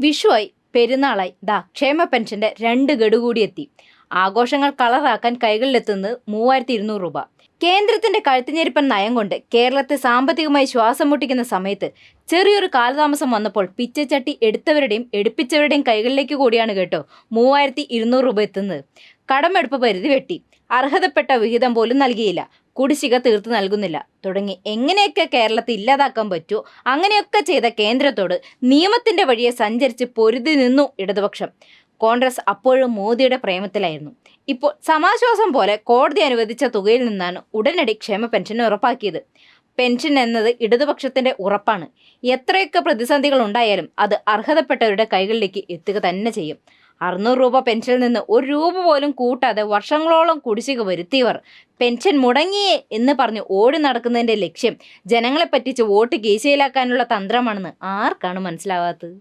വിഷുവായി, പെരുന്നാളായി, ക്ഷേമ പെൻഷന്റെ 2 ഗഡു കൂടി എത്തി. ആഘോഷങ്ങൾ കളറാക്കാൻ കൈകളിലെത്തുന്നത് 3200 രൂപ. കേന്ദ്രത്തിന്റെ കഴുത്തിഞ്ഞെരിപ്പൻ നയം കൊണ്ട് കേരളത്തെ സാമ്പത്തികമായി ശ്വാസം മുട്ടിക്കുന്ന സമയത്ത് ചെറിയൊരു കാലതാമസം വന്നപ്പോൾ പിച്ചച്ചട്ടി എടുത്തവരുടെയും എടുപ്പിച്ചവരുടെയും കൈകളിലേക്ക് കൂടിയാണ് കേട്ടോ 3200 രൂപ എത്തുന്നത്. കടമെടുപ്പ് പരിധി വെട്ടി, അർഹതപ്പെട്ട വിഹിതം പോലും നൽകിയില്ല, കുടിശ്ശിക തീർത്തു നൽകുന്നില്ല തുടങ്ങി എങ്ങനെയൊക്കെ കേരളത്തെ ഇല്ലാതാക്കാൻ പറ്റുമോ അങ്ങനെയൊക്കെ ചെയ്ത കേന്ദ്രത്തോട് നിയമത്തിന്റെ വഴിയെ സഞ്ചരിച്ച് പൊരുതി നിന്നു ഇടതുപക്ഷം. കോൺഗ്രസ് അപ്പോഴും മോദിയുടെ പ്രേമത്തിലായിരുന്നു. ഇപ്പോൾ സമാശ്വാസം പോലെ കോടതി അനുവദിച്ച തുകയിൽ നിന്നാണ് ഉടനടി ക്ഷേമ പെൻഷൻ ഉറപ്പാക്കിയത്. പെൻഷൻ എന്നത് ഇടതുപക്ഷത്തിന്റെ ഉറപ്പാണ്. എത്രയൊക്കെ പ്രതിസന്ധികൾ ഉണ്ടായാലും അത് അർഹതപ്പെട്ടവരുടെ കൈകളിലേക്ക് എത്തുക തന്നെ ചെയ്യും. 600 രൂപ പെൻഷനിൽ നിന്ന് 1 രൂപ പോലും കൂട്ടാതെ വർഷങ്ങളോളം കുടിശ്ശിക വരുത്തിയവർ പെൻഷൻ മുടങ്ങിയേ എന്ന് പറഞ്ഞ് ഓടി നടക്കുന്നതിന്റെ ലക്ഷ്യം ജനങ്ങളെ പറ്റിച്ച് വോട്ട് കീശയിലാക്കാനുള്ള തന്ത്രമാണെന്ന് ആർക്കാണ് മനസ്സിലാവാത്തത്?